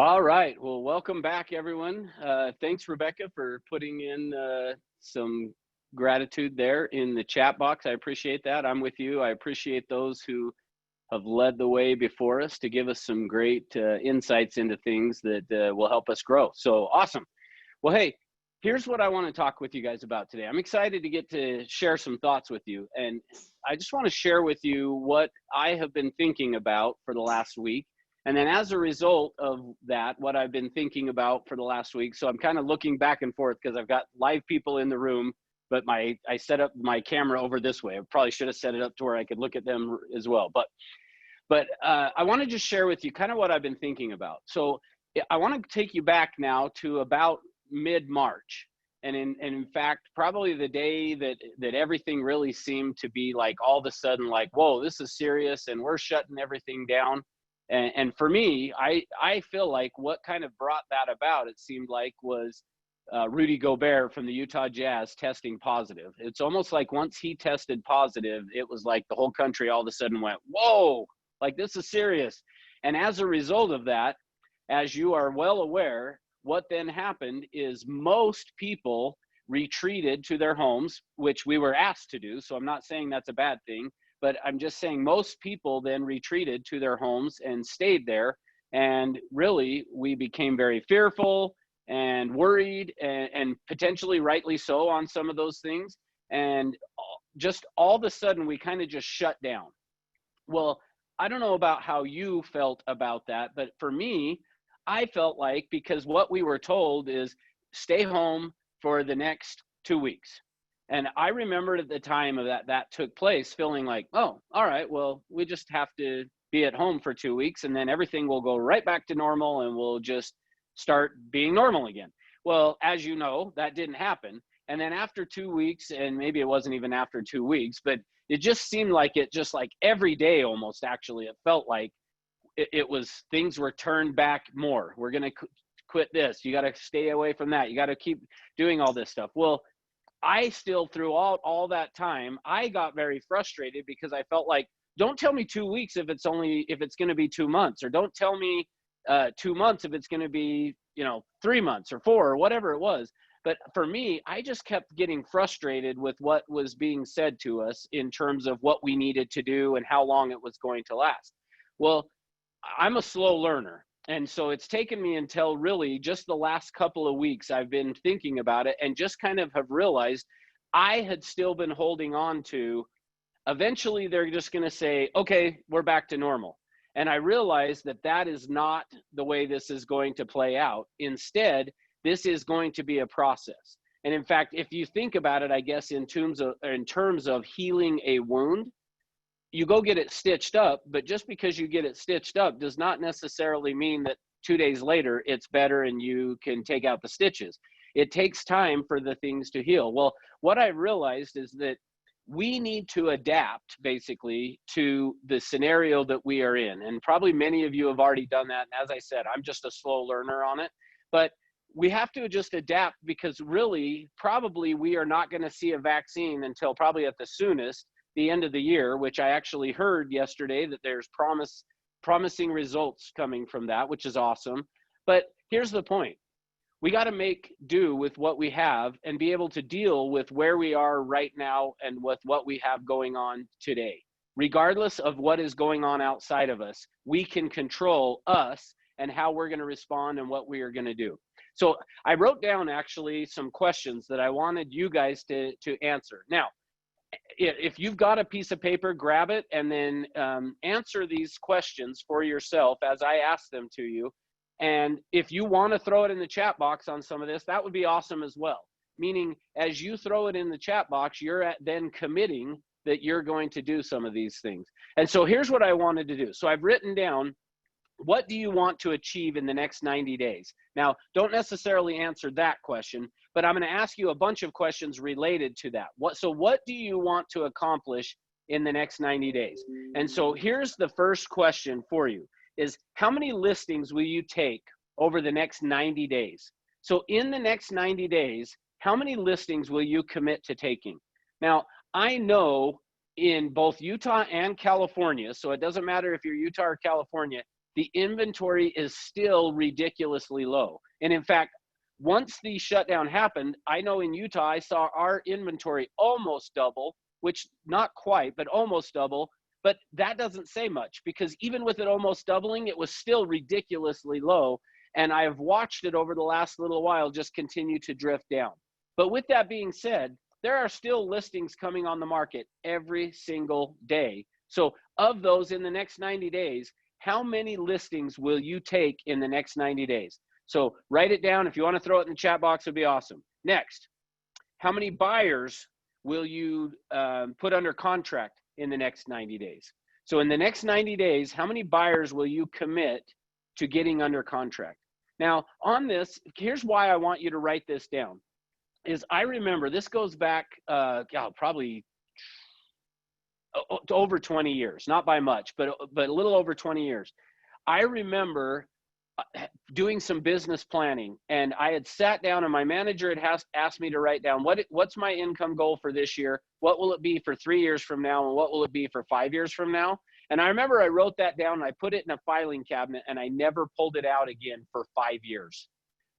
All right. Well, welcome back, everyone. Thanks, Rebecca, for putting in some gratitude there in the chat box. I appreciate that. I'm with you. I appreciate those who have led the way before us to give us some great insights into things that will help us grow. So awesome. Well, hey, here's what I want to talk with you guys about today. I'm excited to get to share some thoughts with you. And I just want to share with you what I have been thinking about for the last week. And then as a result of that, what I've been thinking about for the last week. So I'm kind of looking back and forth because I've got live people in the room, but I set up my camera over this way. I probably should have set it up to where I could look at them as well. But I want to just share with you kind of what I've been thinking about. So I want to take you back now to about mid-March. And in fact, probably the day that everything really seemed to be like all of a sudden like, whoa, this is serious and we're shutting everything down. And for me, I feel like what kind of brought that about, it seemed like, was Rudy Gobert from the Utah Jazz testing positive. It's almost like once he tested positive, it was like the whole country all of a sudden went, whoa, like this is serious. And as a result of that, as you are well aware, what then happened is most people retreated to their homes, which we were asked to do. So I'm not saying that's a bad thing, but I'm just saying most people then retreated to their homes and stayed there. And really, we became very fearful and worried and potentially rightly so on some of those things. And just all of a sudden, we kind of just shut down. Well, I don't know about how you felt about that, but for me, I felt like, because what we were told is stay home for the next 2 weeks. And I remembered at the time of that took place feeling like, oh, all right, well, we just have to be at home for 2 weeks and then everything will go right back to normal and we'll just start being normal again. Well, as you know, that didn't happen. And then after 2 weeks, and maybe it wasn't even after 2 weeks, but it just seemed like every day almost, actually, it felt like it was things were turned back more. We're going to quit this. You got to stay away from that. You got to keep doing all this stuff. Well, I still, through all that time, I got very frustrated because I felt like, don't tell me 2 weeks if it's going to be 2 months, or don't tell me 2 months if it's going to be, 3 months or 4 or whatever it was. But for me, I just kept getting frustrated with what was being said to us in terms of what we needed to do and how long it was going to last. Well, I'm a slow learner. And so it's taken me until really just the last couple of weeks I've been thinking about it and just kind of have realized I had still been holding on to, eventually they're just going to say, okay, we're back to normal. And I realized that is not the way this is going to play out. Instead, this is going to be a process. And in fact, if you think about it, I guess in terms of healing a wound, you go get it stitched up, but just because you get it stitched up does not necessarily mean that 2 days later it's better and you can take out the stitches. It takes time for the things to heal. Well, what I realized is that we need to adapt basically to the scenario that we are in. And probably many of you have already done that. And as I said, I'm just a slow learner on it, but we have to just adapt because really, probably we are not going to see a vaccine until probably at the soonest, the end of the year, which I actually heard yesterday that there's promising results coming from that, which is awesome. But here's the point. We got to make do with what we have and be able to deal with where we are right now and with what we have going on today. Regardless of what is going on outside of us, we can control us and how we're going to respond and what we are going to do. So I wrote down actually some questions that I wanted you guys to answer. Now, if you've got a piece of paper, grab it and then answer these questions for yourself as I ask them to you. And if you want to throw it in the chat box on some of this, that would be awesome as well. Meaning, as you throw it in the chat box, you're then committing that you're going to do some of these things. And so here's what I wanted to do. So I've written down, what do you want to achieve in the next 90 days? Now, don't necessarily answer that question, but I'm going to ask you a bunch of questions related to that. So what do you want to accomplish in the next 90 days? And so here's the first question for you is, how many listings will you take over the next 90 days? So in the next 90 days, how many listings will you commit to taking? Now, I know in both Utah and California, so it doesn't matter if you're Utah or California, the inventory is still ridiculously low. And in fact, once the shutdown happened, I know in Utah, I saw our inventory almost double, which not quite, but almost double. But that doesn't say much, because even with it almost doubling, it was still ridiculously low. And I have watched it over the last little while just continue to drift down. But with that being said, there are still listings coming on the market every single day. So of those in the next 90 days, how many listings will you take in the next 90 days? So write it down. If you want to throw it in the chat box, it'd be awesome. Next, how many buyers will you put under contract in the next 90 days? So in the next 90 days, how many buyers will you commit to getting under contract? Now on this, here's why I want you to write this down. Is I remember, this goes back probably over 20 years, not by much, but a little over 20 years. I remember doing some business planning, and I had sat down, and my manager had asked me to write down what's my income goal for this year, what will it be for 3 years from now, and what will it be for 5 years from now. And I remember I wrote that down, and I put it in a filing cabinet, and I never pulled it out again for 5 years.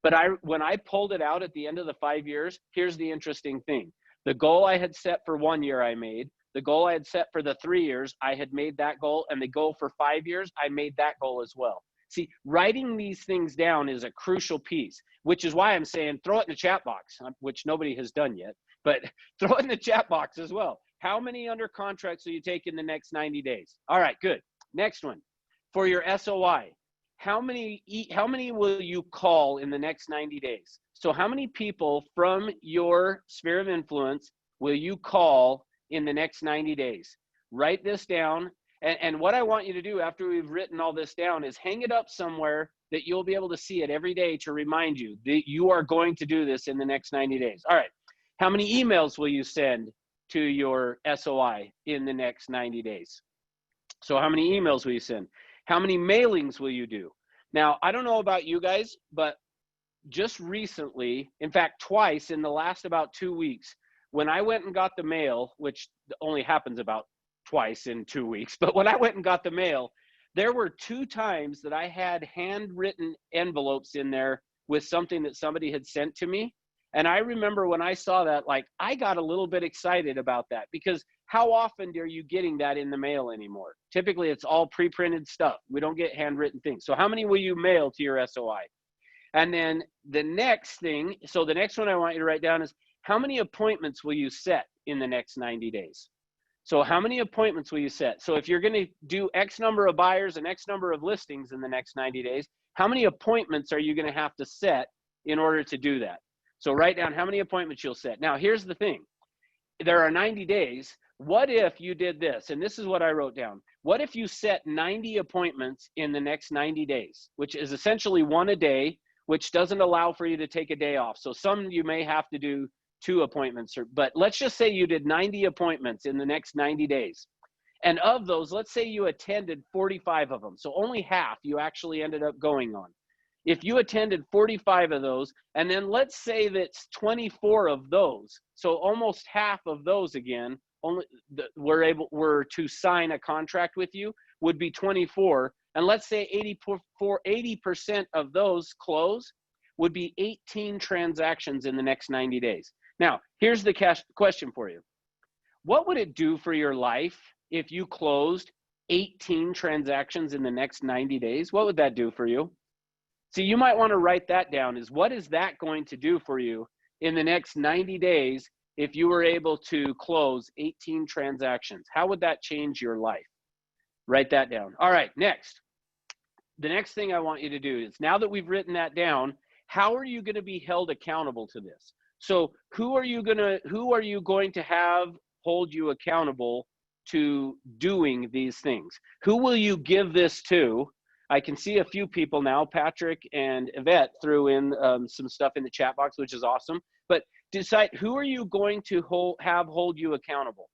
But when I pulled it out at the end of the 5 years, here's the interesting thing. The goal I had set for 1 year, I made. The goal I had set for the 3 years, I had made that goal. And the goal for 5 years, I made that goal as well. See, writing these things down is a crucial piece, which is why I'm saying throw it in the chat box, which nobody has done yet, but throw it in the chat box as well. How many under contracts will you take in the next 90 days? All right, good. Next one. For your SOI, how many will you call in the next 90 days? So how many people from your sphere of influence will you call in the next 90 days? Write this down. And what I want you to do after we've written all this down is hang it up somewhere that you'll be able to see it every day to remind you that you are going to do this in the next 90 days. All right. How many emails will you send to your SOI in the next 90 days? So how many emails will you send? How many mailings will you do? Now, I don't know about you guys, but just recently, in fact, twice in the last about 2 weeks, when I went and got the mail, which only happens about twice in 2 weeks, but when I went and got the mail, there were 2 times that I had handwritten envelopes in there with something that somebody had sent to me. And I remember when I saw that, like, I got a little bit excited about that, because how often are you getting that in the mail anymore? Typically, it's all pre-printed stuff. We don't get handwritten things. So how many will you mail to your SOI? And then the next thing, so the next one I want you to write down is, how many appointments will you set in the next 90 days? So how many appointments will you set? So if you're going to do X number of buyers and X number of listings in the next 90 days, how many appointments are you going to have to set in order to do that? So write down how many appointments you'll set. Now, here's the thing. There are 90 days. What if you did this? And this is what I wrote down. What if you set 90 appointments in the next 90 days, which is essentially 1 a day, which doesn't allow for you to take a day off. So some you may have to do 2 appointments, but let's just say you did 90 appointments in the next 90 days. And of those, let's say you attended 45 of them. So only half you actually ended up going on. If you attended 45 of those, and then let's say that's 24 of those, so almost half of those again, only were to sign a contract with you, would be 24. And let's say 80% of those close, would be 18 transactions in the next 90 days. Now, here's the question for you. What would it do for your life if you closed 18 transactions in the next 90 days? What would that do for you? See, you might want to write that down, is what is that going to do for you in the next 90 days if you were able to close 18 transactions? How would that change your life? Write that down. All right, next. The next thing I want you to do is, now that we've written that down, how are you going to be held accountable to this? So who are you going to have hold you accountable to doing these things? Who will you give this to? I can see a few people now. Patrick and Yvette threw in some stuff in the chat box, which is awesome. But decide, who are you going to hold you accountable?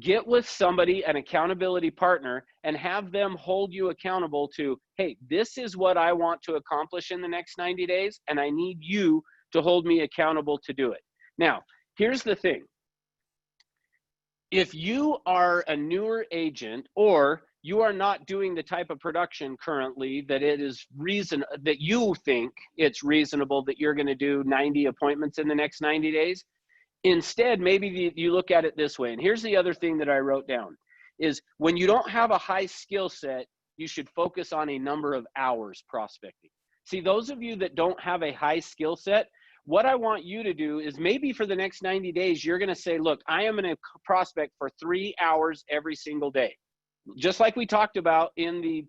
Get with somebody, an accountability partner, and have them hold you accountable to, hey, this is what I want to accomplish in the next 90 days, and I need you to hold me accountable to do it. Now, here's the thing. If you are a newer agent, or you are not doing the type of production currently that it is that you think it's reasonable that you're going to do 90 appointments in the next 90 days. Instead, maybe you look at it this way. And here's the other thing that I wrote down is when you don't have a high skill set, you should focus on a number of hours prospecting. See, those of you that don't have a high skill set, what I want you to do is maybe for the next 90 days, you're going to say, look, I am going to prospect for 3 hours every single day. Just like we talked about in the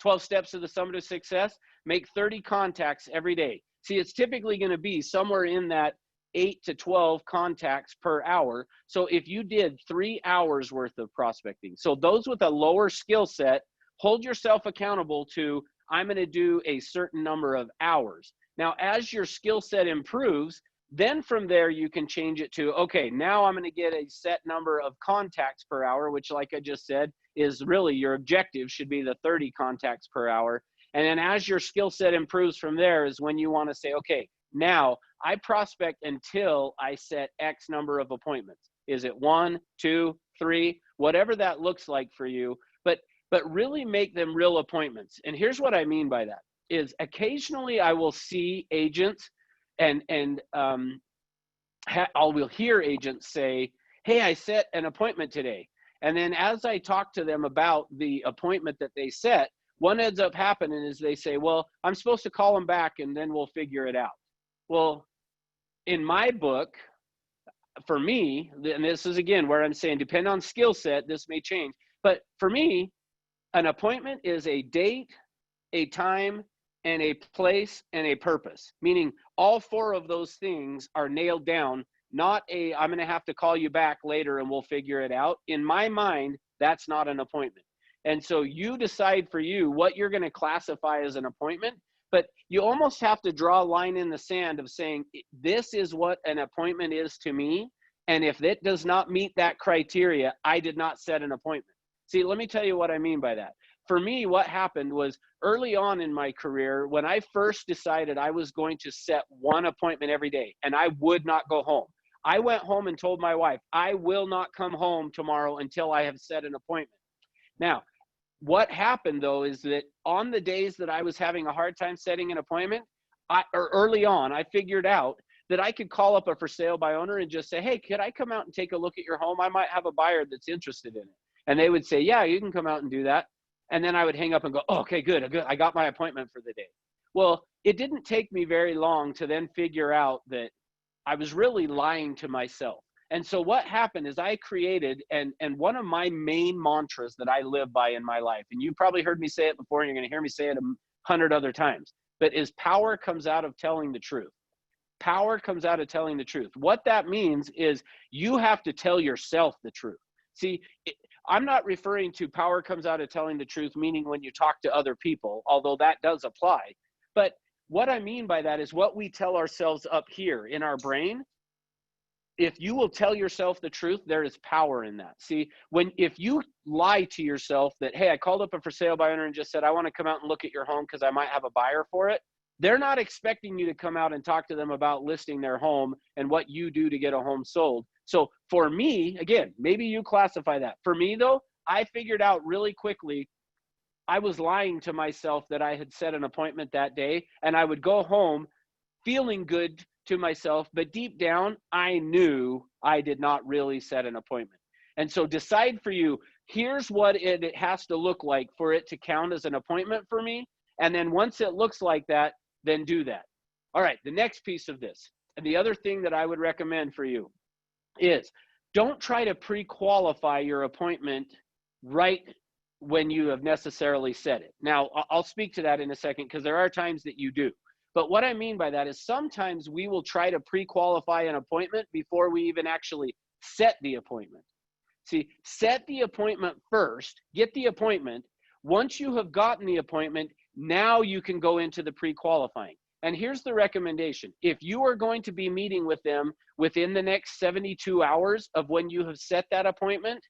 12 steps of the Summit of Success, make 30 contacts every day. See, it's typically going to be somewhere in that 8 to 12 contacts per hour. So if you did 3 hours worth of prospecting, so those with a lower skill set, hold yourself accountable to, I'm going to do a certain number of hours. Now, as your skill set improves, then from there you can change it to, okay, now I'm going to get a set number of contacts per hour, which, like I just said, is really your objective should be the 30 contacts per hour. And then as your skill set improves from there is when you want to say, okay, now I prospect until I set X number of appointments. Is it 1, 2, 3, whatever that looks like for you, but really make them real appointments. And here's what I mean by that is occasionally I will see agents and I will hear agents say, hey, I set an appointment today. And then as I talk to them about the appointment that they set, what ends up happening is they say, well, I'm supposed to call them back and then we'll figure it out. Well, in my book, for me, and this is again where I'm saying, depend on skill set, this may change. But for me, an appointment is a date, a time, and a place and a purpose, meaning all 4 of those things are nailed down, not a, I'm going to have to call you back later and we'll figure it out. In my mind, that's not an appointment. And so you decide for you what you're going to classify as an appointment, but you almost have to draw a line in the sand of saying, this is what an appointment is to me. And if it does not meet that criteria, I did not set an appointment. See, let me tell you what I mean by that. For me, what happened was early on in my career, when I first decided I was going to set 1 appointment every day and I would not go home, I went home and told my wife, I will not come home tomorrow until I have set an appointment. Now, what happened though is that on the days that I was having a hard time setting an appointment, early on, I figured out that I could call up a for sale by owner and just say, hey, could I come out and take a look at your home? I might have a buyer that's interested in it. And they would say, yeah, you can come out and do that. And then I would hang up and go, oh, okay, good. I got my appointment for the day. Well, it didn't take me very long to then figure out that I was really lying to myself. And so what happened is I created, and one of my main mantras that I live by in my life, and you probably heard me say it before, and you're going to hear me say it 100 other times, but is power comes out of telling the truth. Power comes out of telling the truth. What that means is you have to tell yourself the truth. See, I'm not referring to power comes out of telling the truth, meaning when you talk to other people, although that does apply. But what I mean by that is what we tell ourselves up here in our brain. If you will tell yourself the truth, there is power in that. See, if you lie to yourself that, hey, I called up a for sale by owner and just said, I want to come out and look at your home because I might have a buyer for it. They're not expecting you to come out and talk to them about listing their home and what you do to get a home sold. So for me, again, maybe you classify that. For me though, I figured out really quickly, I was lying to myself that I had set an appointment that day, and I would go home feeling good to myself, but deep down, I knew I did not really set an appointment. And so decide for you, here's what it has to look like for it to count as an appointment for me. And then once it looks like that, then do that. All right, the next piece of this, and the other thing that I would recommend for you is don't try to pre-qualify your appointment right when you have necessarily set it. Now, I'll speak to that in a second because there are times that you do. But what I mean by that is sometimes we will try to pre-qualify an appointment before we even actually set the appointment. See, set the appointment first, get the appointment. Once you have gotten the appointment, now you can go into the pre-qualifying. And here's the recommendation. If you are going to be meeting with them within the next 72 hours of when you have set that appointment,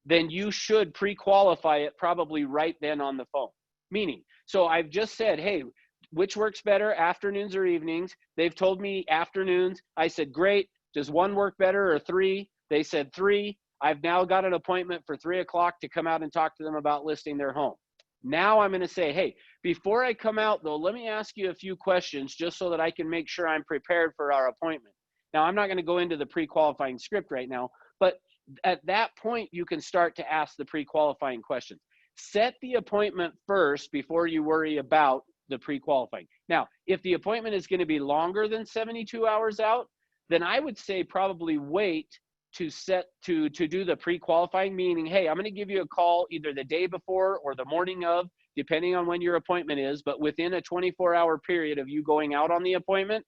then you should pre-qualify it probably right then on the phone. Meaning, so I've just said, hey, which works better, afternoons or evenings? They've told me afternoons. I said, great. Does 1 work better or 3? They said 3. I've now got an appointment for 3 o'clock to come out and talk to them about listing their home. Now I'm going to say, hey, before I come out though, let me ask you a few questions just so that I can make sure I'm prepared for our appointment. Now, I'm not going to go into the pre-qualifying script right now, but at that point, you can start to ask the pre-qualifying questions. Set the appointment first before you worry about the pre-qualifying. Now, if the appointment is going to be longer than 72 hours out, then I would say probably wait to do the pre-qualifying, meaning, hey, I'm going to give you a call either the day before or the morning of, depending on when your appointment is, but within a 24-hour period of you going out on the appointment,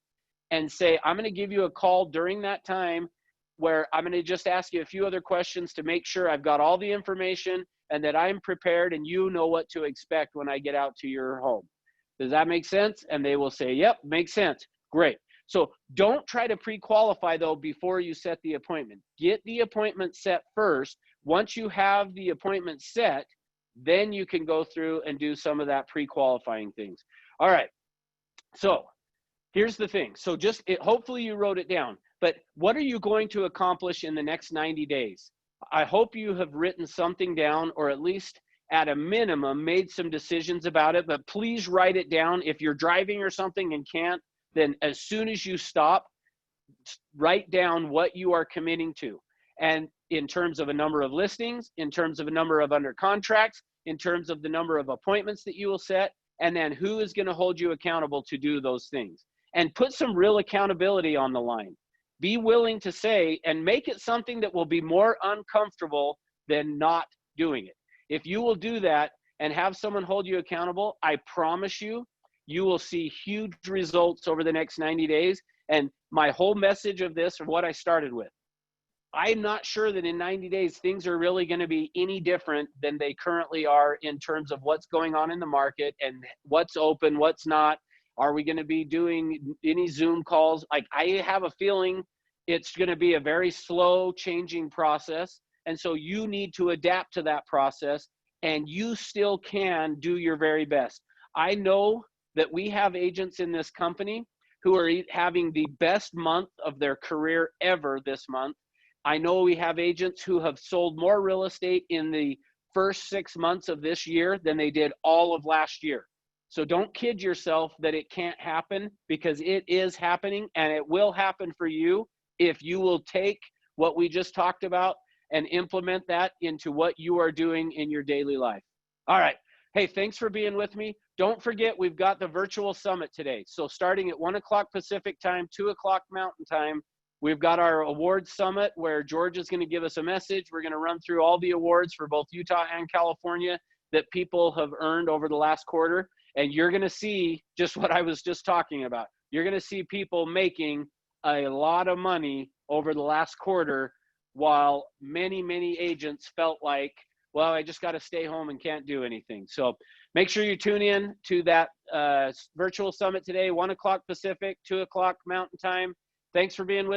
and say, I'm going to give you a call during that time where I'm going to just ask you a few other questions to make sure I've got all the information and that I'm prepared and you know what to expect when I get out to your home. Does that make sense? And they will say, yep, makes sense. Great. So don't try to pre-qualify though before you set the appointment. Get the appointment set first. Once you have the appointment set, then you can go through and do some of that pre-qualifying things. All right. So here's the thing. So hopefully you wrote it down, but what are you going to accomplish in the next 90 days? I hope you have written something down, or at least at a minimum made some decisions about it, but please write it down. If you're driving or something and can't, then as soon as you stop, write down what you are committing to. And in terms of a number of listings, in terms of a number of under contracts, in terms of the number of appointments that you will set, and then who is going to hold you accountable to do those things. And put some real accountability on the line. Be willing to say, and make it something that will be more uncomfortable than not doing it. If you will do that and have someone hold you accountable, I promise you, you will see huge results over the next 90 days. And my whole message of this, or what I started with, I'm not sure that in 90 days, things are really going to be any different than they currently are in terms of what's going on in the market and what's open, what's not. Are we going to be doing any Zoom calls? Like, I have a feeling it's going to be a very slow changing process. And so you need to adapt to that process, and you still can do your very best. I know that we have agents in this company who are having the best month of their career ever this month. I know we have agents who have sold more real estate in the first 6 months of this year than they did all of last year. So don't kid yourself that it can't happen, because it is happening, and it will happen for you if you will take what we just talked about and implement that into what you are doing in your daily life. All right. Hey, thanks for being with me. Don't forget, we've got the virtual summit today. So starting at 1 o'clock Pacific time, 2 o'clock Mountain time, we've got our awards summit where George is going to give us a message. We're going to run through all the awards for both Utah and California that people have earned over the last quarter. And you're going to see just what I was just talking about. You're going to see people making a lot of money over the last quarter, while many, many agents felt like, well, I just got to stay home and can't do anything. So make sure you tune in to that virtual summit today, 1 o'clock Pacific, 2 o'clock Mountain time. Thanks for being with